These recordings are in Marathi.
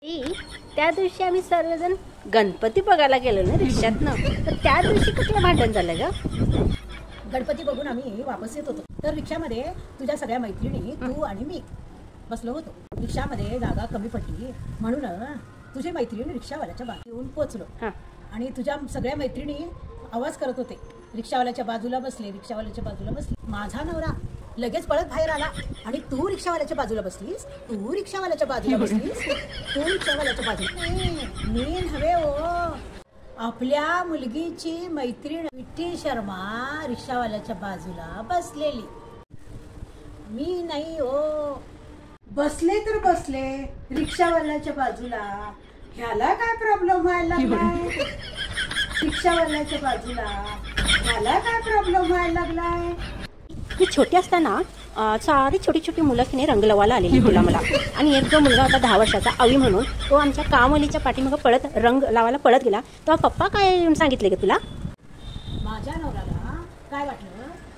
त्या दिवशी आम्ही सर्वजण गणपती बघायला गेलो ना रिक्षातनं, तर त्या दिवशी कुठलं भांडण झालं ग? गणपती बघून आम्ही वापस येत होतो, तर रिक्षामध्ये तुझ्या सगळ्या मैत्रिणी तू आणि मी बसलो होतो. रिक्षामध्ये जागा कमी पडली म्हणून तुझी मैत्रिणी रिक्षावाल्याच्या बाजूला येऊन पोचलो आणि तुझ्या सगळ्या मैत्रिणी आवाज करत होते, रिक्षावाल्याच्या बाजूला बसले, रिक्षावाल्याच्या बाजूला बसले. माझा नवरा लगेच पळत बाहेर आला आणि तू रिक्षावाल्याच्या बाजूला बसलीस, तू रिक्षावाल्याच्या बाजूला बसलीस, तू रिक्षावाल्याच्या बाजूला. मी हवे ओ आपल्या मुलगीची मैत्रीण विठ्ठी शर्मा रिक्षावाल्याच्या बाजूला बसलेली, मी नाही ओ. बसले तर बसले रिक्षावाल्याच्या बाजूला, ह्याला काय प्रॉब्लेम व्हायला लागलाय? रिक्षावाल्याच्या बाजूला ह्याला काय प्रॉब्लेम व्हायला लागलाय? मी छोटी असताना सारी छोटी छोटी मुलं की नाही रंग लावायला आलेली तुला मला, आणि एक जो मुलगा होता 10 वर्षाचा आवी म्हणून, तो आमच्या कामवालीच्या पाठीमागं पळत रंग लावायला पळत गेला. तेव्हा पप्पा काय येऊन सांगितले ग तुला? माझ्या नवऱ्याला काय वाटलं,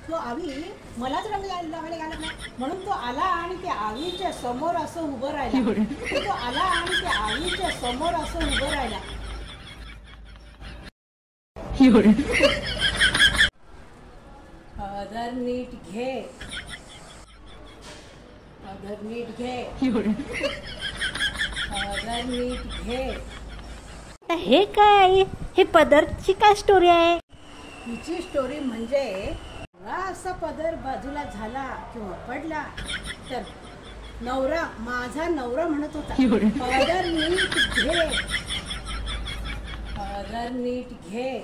तो आवी मलाच रंग लावायला गेला नाही म्हणून तो आला आणि त्या आवीच्या समोर असं उभं राहिला. तो आला आणि त्या आवीच्या समोर असं उभं राहिला. अदर नीट घे, अदर नीट घे, अदर नीट घे. हे काय, हे पदरची काय स्टोरी आहे? तिची स्टोरी म्हणजे असा पदर बाजूला झाला किंवा पडला तर नवरा, माझा नवरा म्हणत होता, पदर नीट घे, पदर नीट घे,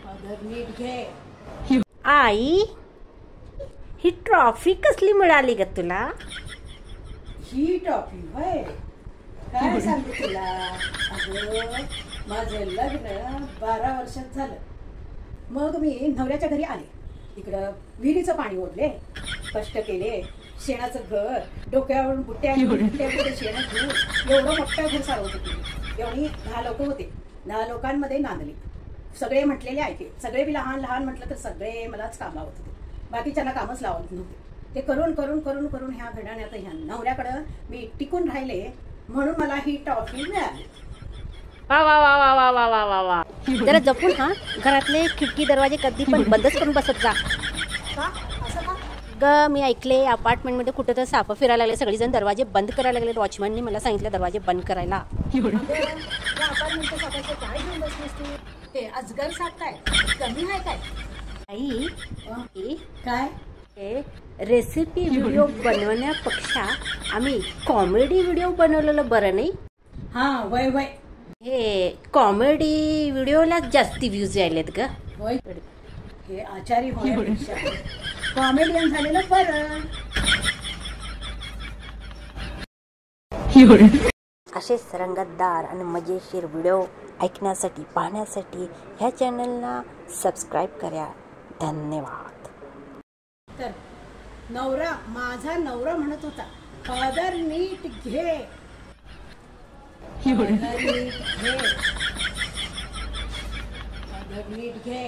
पदर नीट घे. आई, ही ट्रॉफी कसली मिळाली ग तुला? ही ट्रॉफी होय, काय सांगू तुला. अगं माझं लग्न 12 वर्षात झालं. मग मी नवऱ्याच्या घरी आले, इकडं विहिरीचं पाणी ओढले, कष्ट केले, शेणाचं घर, डोक्यावरून बुट्ट्या शेणात घेऊन एवढं मोठं घर सारवत होते. एवढी 10 लोक होते, 10 लोकांमध्ये नांदले. सगळे म्हटलेले ऐके, सगळे बी लहान लहान म्हटलं तर सगळे मलाच काम लावत होते, बाकीच्यांना कामच लावत नव्हते. ते करून करून करून करून ह्या घराण्यात ह्या नवऱ्याकडं मी टिकून राहिले म्हणून मला ही ट्रॉफी मिळाली. वा वा वा वा वा वा वा वा वा. जरा जपून हा, घरातले खिडकी दरवाजे कधी पण बंदच करून बसत जा. का असं का ग? मी ऐकले अपार्टमेंटमध्ये कुठं तर साप फिरायला लागले, सगळेजण दरवाजे बंद करायला लागले. वॉचमॅनने मला सांगितलं दरवाजे बंद करायला. अपार्टमेंटच्या सापाचं काय घेऊन बसलीस तू? ते अजगर साप काय कमी आहे काय? आई काय रेसिपी व्हिडिओ बनवण्यापेक्षा आम्ही कॉमेडी व्हिडिओ बनवलेलं बरं नाही? हा वय वय, हे कॉमेडी व्हिडिओला जास्ती व्ह्यूज यायलेत ग. होय, हे आचारी होण्यापेक्षा कॉमेडियन झालेलं बरं. असेच रंगतदार आणि मजेशीर व्हिडिओ ऐकण्यासाठी, पाहण्यासाठी ह्या चॅनलला सबस्क्राईब करा. धन्यवाद. तर नवरा, माझा नवरा म्हणत होता, पदर नीट घे, पदर नीट घे, पदर नीट घे.